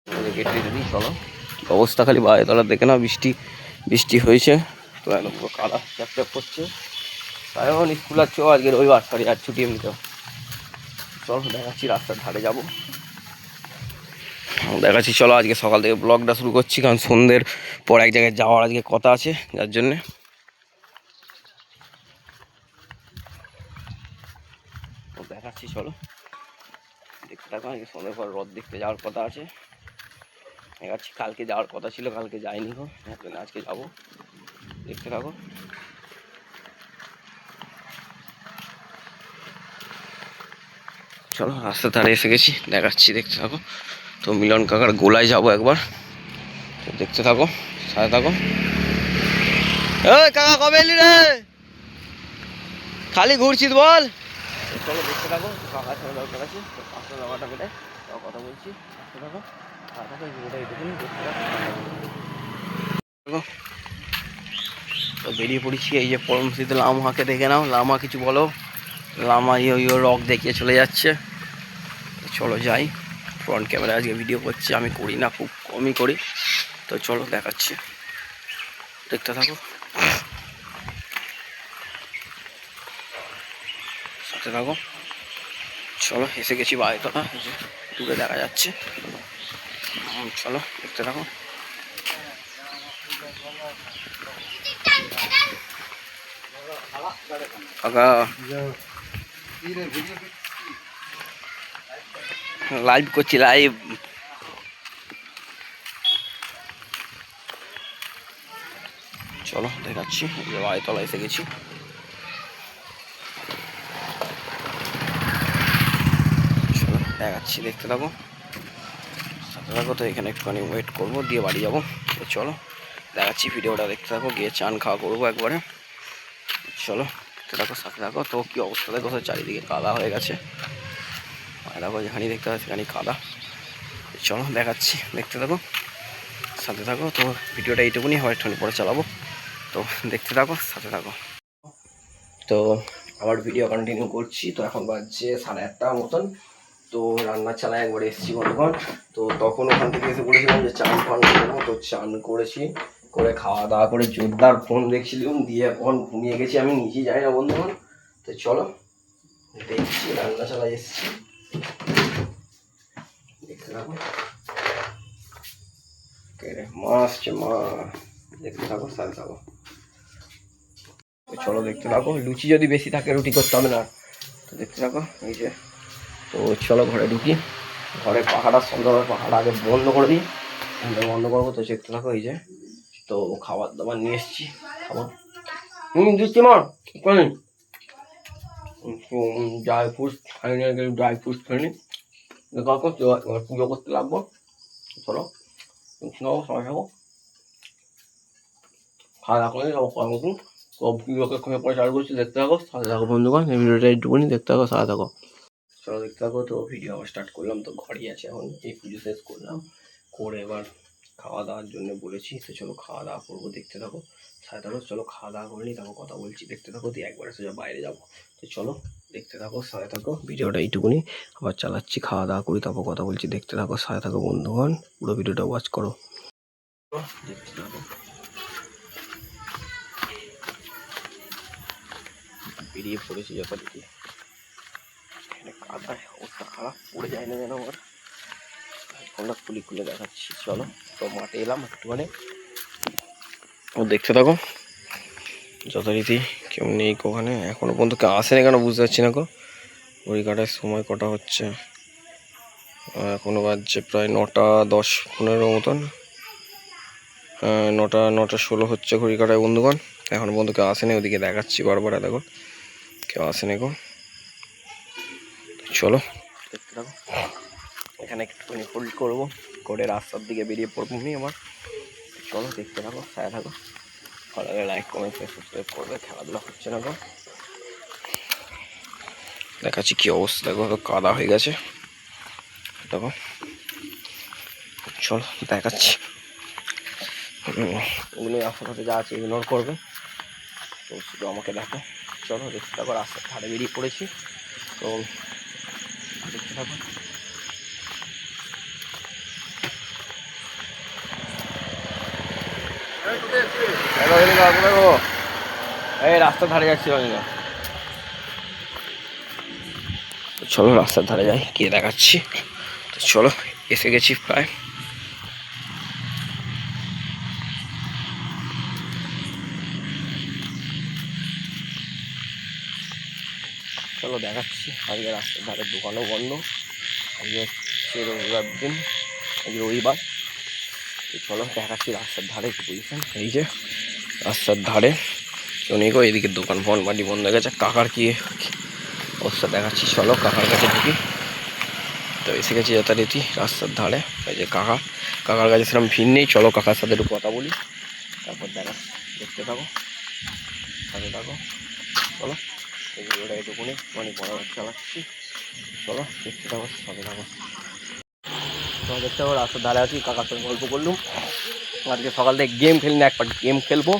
কেটে দিই চলো। অবস্থা খালি বাইরে তলা দেখে না, বৃষ্টি বৃষ্টি হয়েছে তো একদম পুরো কাদা চ্যাপ করছে। তাই এখন স্কুল আছে আজকে রবিবার, সরি আর ছুটি এমনিতে। চলো দেখাচ্ছি রাস্তার ধারে যাবো, দেখাচ্ছি চলো। আজকে সকাল থেকে ব্লগটা শুরু করছি কারণ সন্ধ্যের পর এক জায়গায় যাওয়ার আজকে কথা আছে, যার জন্যে দেখাচ্ছি চলো। দেখতে থাকো, আজকে সন্ধ্যের পর রথ দেখতে যাওয়ার কথা আছে। দেখাচ্ছি, কালকে যাওয়ার কথা ছিল, কালকে যাইনি গো, আজকে যাবো। দেখতে থাকো। চলো রাস্তার ধারে এসে গেছি, দেখাচ্ছি দেখতে থাকো। তো মিলন কাকার গোলায় যাবো একবার, তো দেখতে থাকো, সাথে থাকো। এই কাকা কবে এলি রে, খালি ঘুরছিস বল। চলো দেখতে থাকো, কাকার সাথে দরকার আছে, তো পাঁচশো টাকাটা মেটাই তাও কথা বলছি। দেখতে থাকো, তো বেরিয়ে পড়েছি। এই যে পরমস্থিত লামাকে দেখে নাও, লামা কিছু বলো। লামা ইয়ে রক দেখিয়ে চলে যাচ্ছে। চলো যাই, ফ্রন্ট ক্যামেরা আজকে ভিডিও করছি, আমি করি না, খুব কমই করি। তো চলো দেখাচ্ছি, দেখতে থাকো, সাথে থাকো। চলো এসে গেছি বাড়িতলা, দূরে দেখা যাচ্ছে। চলো দেখতে থাকো। লাইভ করছি, লাইভ। চলো দেখাচ্ছি, বাড়িতলা এসে গেছি। চলো দেখাচ্ছি, দেখতে থাকো, সাথে থাকো। তো এখানে একটুখানি ওয়েট করবো, দিয়ে বাড়ি যাবো। তো চলো দেখাচ্ছি, ভিডিওটা দেখতে থাকো, গিয়ে চান খাওয়া করবো একবারে। চলো দেখতে থাকো, সাথে থাকো। তো কী অবস্থা দেখো, চারিদিকে কাদা হয়ে গেছে, আর দেখো যেখানেই দেখতে পাচ্ছি সেখানেই কাদা। চলো দেখাচ্ছি, দেখতে থাকো, সাথে থাকো। তো ভিডিওটা এইটুকুনি, আবার একটুখানি পরে চালাবো, তো দেখতে থাকো, সাথে থাকো। তো আবার ভিডিও কন্টিনিউ করছি। তো এখন বাজছে 8:30 মতন। তো রান্না চালায় একবার এসেছি বন্ধুগণ। তো তখন ওখান থেকে এসে বলেছিলাম যে চান ফান করবো, তো চান করেছি, করে খাওয়া দাওয়া করে জোরদার ফোন দেখছিলাম, দিয়ে এখন ঘুমিয়ে গেছি, আমি নিজেই যাই না বন্ধুগণ। তো চলো দেখছি, রান্না চালায় এসেছি, দেখতে থাকো। মা আসছে, মা, দেখতে থাকো, সাথে থাকো। চলো দেখতে থাকো, লুচি যদি বেশি থাকে রুটি করতে হবে না, তো দেখতে থাকো। এই যে, তো চলো ঘরে ঢুকি। ঘরে পাখাটা, সন্ধ্যাবেলা পাখাটা আগে বন্ধ করে দিই, বন্ধ করবো। তো দেখতে থাকো। এই যে, তো খাবার দাবার নিয়ে এসেছি, খাবার দিচ্ছি মা, ড্রাই ফ্রুটস খাইনি, ড্রাই ফ্রুটস খাইনি। কাকু পুজো করতে লাগবো, চলো সবাই থাকো, খাওয়া দাওয়া করে যাবো করার মতন। তো পুজোকে খুঁজে পরে চালু করছি, দেখতে থাকো, সাথে থাকো বন্ধুগণ। এই ভিডিওটা একটুকুনি দেখতে থাকো, সাথে থাকো। চলো দেখতে থাকো। তো ভিডিও আবার স্টার্ট করলাম। তো ঘরেই আছে এখন, এই পুজো শেষ করলাম, করে এবার খাওয়া দাওয়ার জন্য বলেছি। তো চলো খাওয়া দাওয়া করবো, দেখতে থাকো, সাথে থাকো। চলো খাওয়া দাওয়া করে নিই, তারপর কথা বলছি, দেখতে থাকো। দিয়ে একবারে সোজা বাইরে যাবো। তো চলো দেখতে থাকো, সাথে থাকো। ভিডিওটা এইটুকুনি, আবার চালাচ্ছি, খাওয়া দাওয়া করি, তারপর কথা বলছি, দেখতে থাকো, সাথে থাকো বন্ধুগণ। পুরো ভিডিওটা ওয়াচ করো, দেখতে থাকো। বেরিয়ে পড়েছি যথারীতি, এখানে কাদায় অবস্থা খারাপ, পড়ে যায় না যেন আমার। ফোনটা খুলে দেখাচ্ছি, চলো। তো মাঠে এলাম একটুখানি, ও দেখতে থাকো যথারীতি। কেউ নেই ওখানে, এখনো পর্যন্ত কেউ আসেনি কেন বুঝতে পারছি না গো। ঘড়ি কাটার সময় কটা হচ্ছে, এখনো বাজছে প্রায় 9:10-15 মতন। 9:16 হচ্ছে ঘড়ি কাটায় বন্ধুগণ। এখনো পর্যন্ত কেউ আসেনি, ওদিকে দেখাচ্ছি বারবার, দেখো কেউ আসেনি গো। চলো দেখতে থাকো, এখানে একটুখানি হোল্ড করবো, করে রাস্তার দিকে বেরিয়ে পড়বো আমি আমার। চলো দেখতে থাকো, সাথে থাকো। ভালো লাগে লাইক কমেন্ট সাবস্ক্রাইব করবে। খেলাধুলা হচ্ছে না গো, দেখাচ্ছি কি অবস্থা দেখো, কাদা হয়ে গেছে দেখো। চলো দেখাচ্ছি, ওগুলো আশেপাশে যা আছে ইগনোর করবে, তো শুধু আমাকে দেখো। চলো দেখতে থাকো, রাস্তার ধারে বেরিয়ে পড়েছি, তো দেখতে থাকো। রাস্তার ধারে যাচ্ছি আমি না, তো চলো রাস্তার ধারে যাই, গিয়ে দেখাচ্ছি। তো চলো এসে গেছি প্রায়। চলো দেখাচ্ছি। আজকে রাস্তার ধারে দোকানও বন্ধ, আজকে হচ্ছে রবিবার দিন, আজকে রবিবার। তো চলো দেখাচ্ছি রাস্তার ধারে পজিশন। এই যে রাস্তার ধারে অনেক এদিকে দোকান ফোন বাড়ি বন্ধ হয়ে গেছে। কাকার কি অবস্থা দেখাচ্ছি, চলো কাকার কাছে ঢুকি। তো এসে গেছি যথারীতি রাস্তার ধারে। এই যে কাকার কাছে সেরকম ভিড় নেই, চলো কাকার সাথে একটু কথা বলি, তারপর দেখতে থাকো, সাথে থাকো। চলো এই ভিডিওটা এইটুকুনি পড়া চালাচ্ছি, চলো দেখতে থাকো, সাথে থাকো। তো দেখতে থাকো রাস্তার ধারে আছি, কাকার সাথে গল্প করলুম। আজকে সকাল থেকে গেম খেলি না, একবার গেম খেলবো,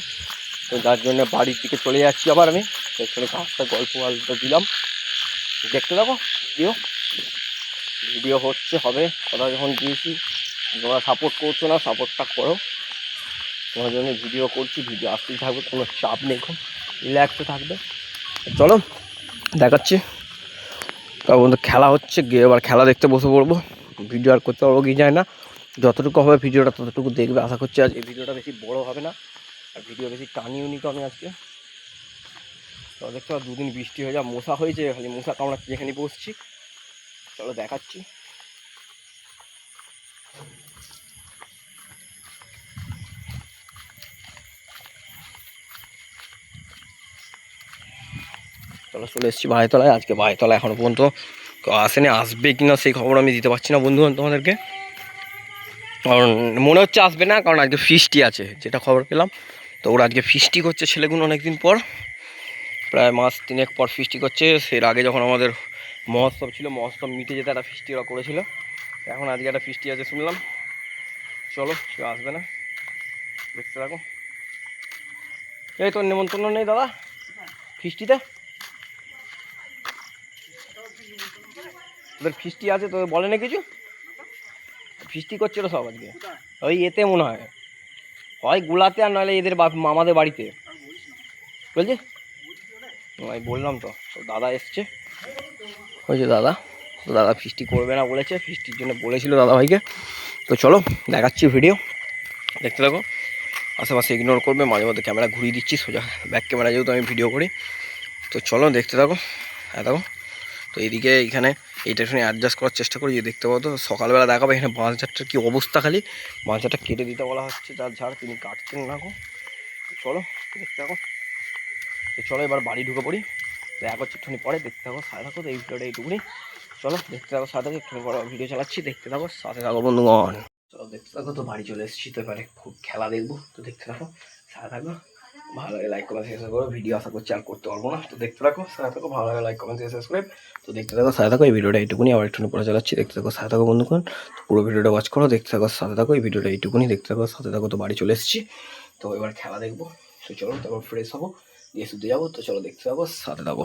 তো যার জন্য বাড়ির দিকে চলে যাচ্ছি আবার আমি। এখানে কাকার সাথে গল্প দিলাম, দেখতে থাকো। ভিডিও হচ্ছে, হবে, কথা যখন দিয়েছি তোমরা সাপোর্ট করছো না, সাপোর্টটা করো। তোমার জন্য ভিডিও করছি, ভিডিও আসতেই থাকবে, কোনো চাপ নেই, খুব রিল্যাক্সে থাকবে। চলো দেখাচ্ছি। তখন তো খেলা হচ্ছে, গিয়ে এবার খেলা দেখতে বসে পড়বো। ভিডিও আর করতে পারবো কি যায় না, যতটুকু হবে ভিডিওটা ততটুকু দেখবে আশা করছি। আজ এই ভিডিওটা বেশি বড় হবে না, আর ভিডিও বেশি টানিও নি তো আমি আজকে। তো দেখতে পাবো দুদিন বৃষ্টি হয়ে যা, মশা হয়েছে, খালি মশা কামড়াচ্ছি যেখানে বসছি। চলো দেখাচ্ছি। চলো চলে এসেছি ভাইতলায়। আজকে ভাইতলায় এখনো পর্যন্ত আসেনি, আসবে কিনা সেই খবর আমি দিতে পারছি না বন্ধু তোমাদেরকে, কারণ মনে হচ্ছে আসবে না, কারণ আজকে ফিস্টি আছে যেটা খবর পেলাম। তো ওরা আজকে ফিস্টি করছে ছেলেগুলো অনেকদিন পর, প্রায় মাস 3 পর ফিস্টি করছে। এর আগে যখন আমাদের মহোৎসব ছিল, মহোৎসব মিটে যেতে একটা ফিস্টি ওরা করেছিল, এখন আজকে একটা ফিস্টি আছে শুনলাম। চলো কেউ আসবে না, দেখতে থাকো। এই তোর নেমন্তন্ন নেই দাদা ফিস্টিতে? তোদের ফিস্টি আছে, তোদের বলে না কিছু? ফিস্টি করছিল সব আজকে ওই এতে মনে হয়, হয় গোলাতে আর নাহলে এদের মামাদের বাড়িতে বলছি। আমি বললাম তো, দাদা এসছে, ওই যে দাদা। তো দাদা ফিস্টি করবে না বলেছে, ফিস্টির জন্য বলেছিল দাদা ভাইকে। তো চলো দেখাচ্ছি, ভিডিও দেখতে থাকো। আশেপাশে ইগনোর করবে, মাঝে মধ্যে ক্যামেরা ঘুরিয়ে দিচ্ছি সোজা ব্যাক ক্যামেরা, যেহেতু আমি ভিডিও করি। তো চলো দেখতে থাকো, হ্যাঁ দেখো। তো এইদিকে এইখানে এইটা একটু অ্যাডজাস্ট করার চেষ্টা করি, যে দেখতে পাবো। তো সকালবেলা দেখাবো এখানে বাঁশ ঝাড়টার কী অবস্থা, খালি বাঁশ ঝাড়টা কেটে দিতে বলা হচ্ছে, যার ঝাড় তিনি কাটছেন না। চলো দেখতে থাকো। তো চলো এবার বাড়ি ঢুকে পড়ি, দেখা হচ্ছে একটুখানি পরে, দেখতে থাকো, সাথে থাকো। তো এই ভিডিওটা এইটুকুনি, চলো দেখতে থাকো, সাথে থাকো। একটুখানি পরে ভিডিও চালাচ্ছি, দেখতে থাকো, সাথে থাকো বন্ধুগণ। চলো দেখতে থাকো। তো বাড়ি চলে এসেছি, তো এবারে খুব খেলা দেখবো, তো দেখতে থাকো, সাথে থাকো। ভালো লাগে লাইক কমেন্ট শেয়ার করো, ভিডিও আশা করছি আর করতে পারবো না। তো দেখতে থাকো, সাথে থাকো, ভালো লাগে লাইক কমেন্ট শেয়ার সাবস্ক্রাইব। তো দেখতে থাকো, সাথে থাকো। এই ভিডিওটা এইটুকুনি, আবার একটু পরে চালাচ্ছি, দেখতে থাকো, সাথে থাকো বন্ধুগণ। পুরো ভিডিওটা ওয়াচ করো, দেখতে থাকো, সাথে থাকো। এই ভিডিওটা এইটুকুনি, দেখতে থাকো, সাথে থাকো। তো বাড়ি চলে এসেছি, তো এবার খেলা দেখবো। তো চলো তারপর ফ্রেশ হবো, দিয়ে শুতে যাবো। তো চলো দেখতে থাকো, সাথে থাকো।